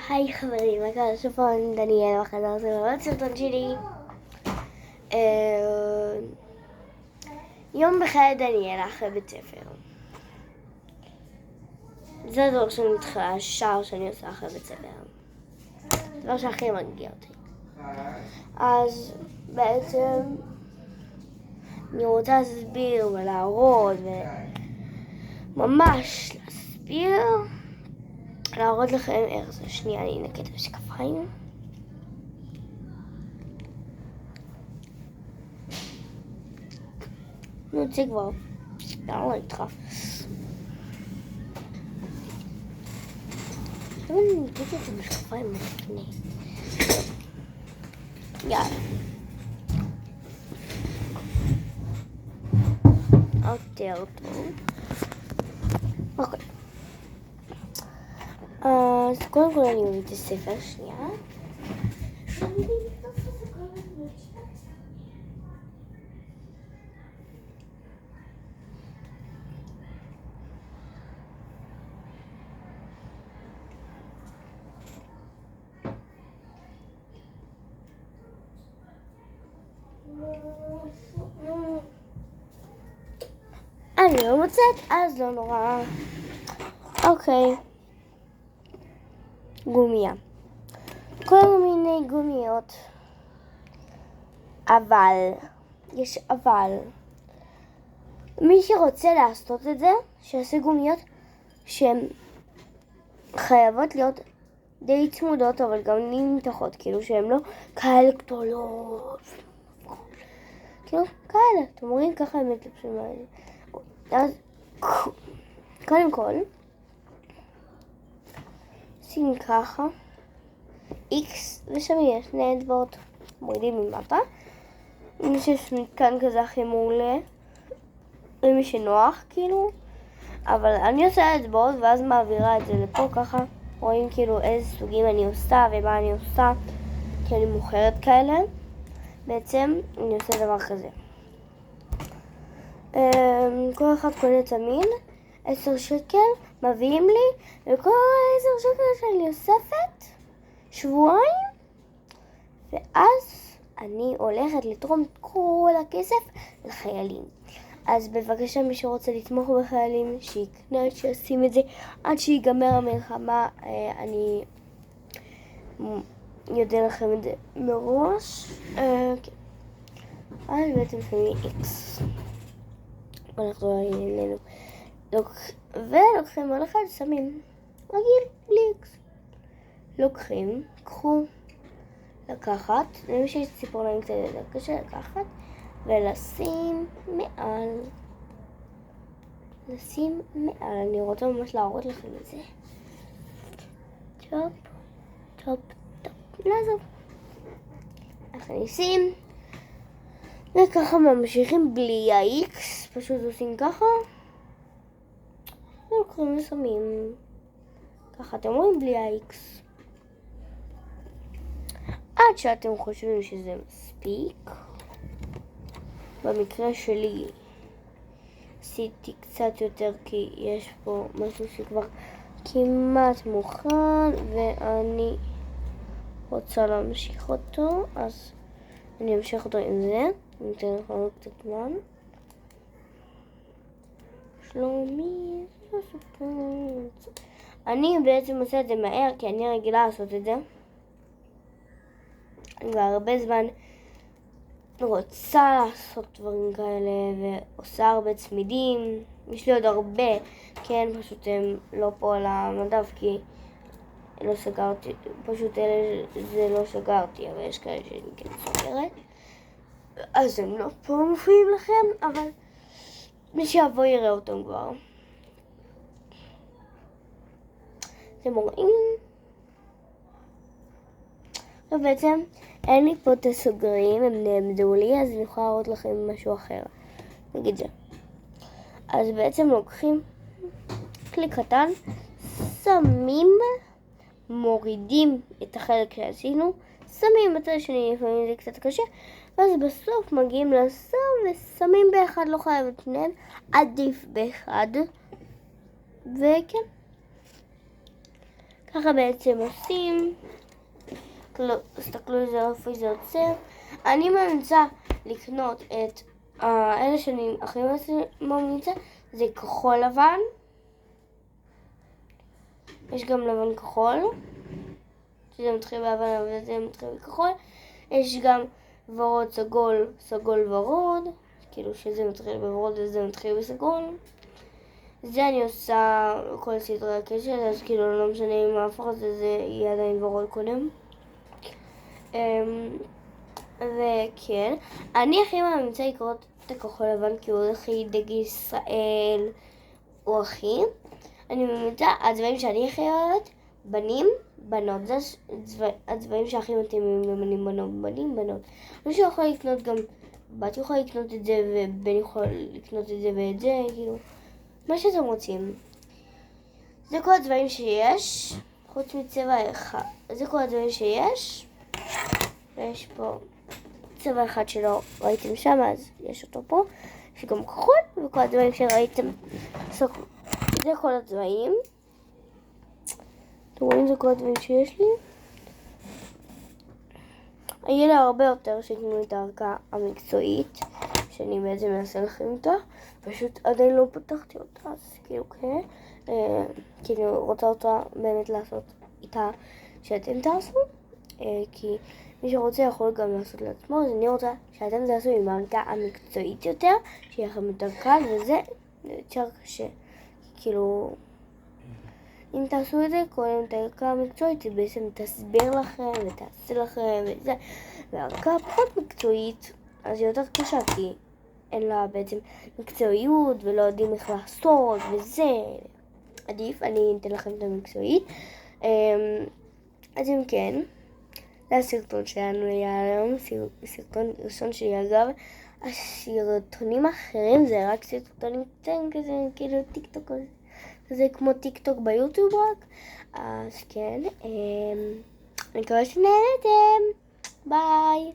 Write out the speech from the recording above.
היי חברים, מה קרה? שוב פעם דניאל בחדר, זה מאוד סרטון שלי. יום בחיי דניאל אחרי בית ספר. זה הדבר שאני מתחילה, השער שאני עושה אחרי בית ספר. זה דבר שהכי מרגיע אותי. אז בעצם אני רוצה להסביר ולהראות וממש להסביר, להראות לכם איך זה. שנייה, אני אנקה את המשקפיים. אני יוצא כבר, יאללה איתך. אני נקטתי את המשקפיים לפני. יאללה. יותר טוב. אוקיי. אז קודם כל אני אוריד את הספר שנייה. אני לא מוצאת, אז לא נורא. אוקיי. גומיה. כל מיני גומיות. אבל, יש אבל. מי שרוצה לעשות את זה, שיעשה גומיות שהן חייבות להיות די צמודות, אבל גם נמתחות, כאילו שהן לא כאלה גדולות. כאילו, כאלה. אתם רואים? ככה הם מתלבשים האלה. אז קודם כל שים ככה X ושמים שני אצבעות, מורידים ממטה. אם שיש מתקן כזה הכי מעולה, למי שנוח כאילו, אבל אני עושה אצבעות ואז מעבירה את זה לפה ככה. רואים כאילו איזה סוגים אני עושה ומה אני עושה, כי אני מוכרת כאלה. בעצם אני עושה דבר כזה, כל אחד קונה תמין, 10 שקל, מביאים לי, וכל 10 שקל שאני אוספת שבועיים, ואז אני הולכת לתרום את כל הכסף לחיילים. אז בבקשה, מי שרוצה לתמוך בחיילים, שיקנה, שישים את זה עד שיגמר המלחמה. אני יודע לכם את זה מראש. אז בעצם שמים X. אנחנו אלינו. ולוקחים על אחד, שמים רגיל, בלי X. לוקחים, קחו, לקחת, למי שיש ציפורניים קצת יותר קשה, לקחת ולשים מעל. לשים מעל. אני רוצה ממש להראות לכם את זה. טופ, טופ, טופ. נעזוב. מכניסים. וככה ממשיכים בלי ה-X, פשוט עושים ככה. ולוקחים ושמים. ככה אתם רואים בלי ה-X. עד שאתם חושבים שזה מספיק. במקרה שלי עשיתי קצת יותר כי יש פה משהו שכבר כמעט מוכן ואני רוצה להמשיך אותו, אז אני אמשיך אותו עם זה. אני אתן לכם קצת זמן. שלומי, אני בעצם עושה את זה מהר כי אני רגילה לעשות את זה. אני כבר הרבה זמן רוצה לעשות דברים כאלה ועושה הרבה צמידים. יש לי עוד הרבה, כן, פשוט הם לא פה על המדף כי לא סגרתי, פשוט אלה זה לא סגרתי, אבל יש כאלה שאני כן סוגרת, אז הם לא פה מופיעים לכם, אבל מי שיבוא יראה אותם כבר. אתם רואים? ובעצם אין לי פה את הסוגרים, הם נעמדו לי, אז אני יכולה להראות לכם משהו אחר. נגיד זה. אז בעצם לוקחים קליק קטן, שמים, מורידים את החלק שעשינו, שמים בצד השני, לפעמים זה קצת קשה, ואז בסוף מגיעים לסם ושמים באחד, לא חייב את שניהם, עדיף באחד. וכן. ככה בעצם עושים. תסתכלו על זה איפה זה עוצר. אני ממליצה לקנות את אלה שאני הכי ממליצה, זה כחול לבן. יש גם לבן כחול, שזה מתחיל בלבן אבל זה מתחיל בכחול. יש גם ורוד סגול, סגול ורוד, כאילו שזה מתחיל בוורוד וזה מתחיל בסגול. זה אני עושה כל סדרי הקשר, אז כאילו לא משנה אם ההפך הזה, זה יהיה עדיין ורוד קודם. וכן, אני הכי ממליצה לקרות את הכחול לבן כי הוא הכי דגל ישראל, הוא הכי. אני ממליצה, הצבעים שאני הכי אוהבת, בנים, בנות, זה הצבעים שהכי מתאימים לבנים, בנים, בנות. מישהו יכול לקנות גם, בת יכול לקנות את זה ובן יכול לקנות את זה ואת זה, כאילו, מה שאתם רוצים. זה כל הצבעים שיש, חוץ מצבע אחד, זה כל הצבעים שיש. ויש פה צבע אחד שלא ראיתם שם, אז יש אותו פה. יש גם כחול, וכל הצבעים שראיתם, זה כל הצבעים. אתם רואים, זה כל הצבעים שיש לי. יהיה לה הרבה יותר שתנו את הערכה המקצועית, שאני בעצם מנסה לכם אותה. פשוט עדיין לא פתחתי אותה, אז כאילו כן. כי אני רוצה אותה באמת לעשות איתה שאתם תעשו. כי מי שרוצה יכול גם לעשות לעצמו, אז אני רוצה שאתם תעשו עם הערכה המקצועית יותר, שיהיה לכם יותר קל, וזה יותר קשה. כאילו, אם תעשו את זה, קודם את הערכה המקצועית, זה בעצם תסביר לכם ותעשה לכם וזה, והערכה פחות מקצועית, אז היא יותר קשה, כי אין לה בעצם מקצועיות ולא יודעים איך לעשות וזה. עדיף, אני אתן לכם את המקצועית. אז אם כן, זה הסרטון שלנו היום, סרטון ראשון שלי. אגב, הסרטונים האחרים זה רק סרטונים קטנים כזה, כאילו טיק טוק כזה, כמו טיק טוק ביוטיוב רק. אז כן, אני מקווה שנהנתם, ביי.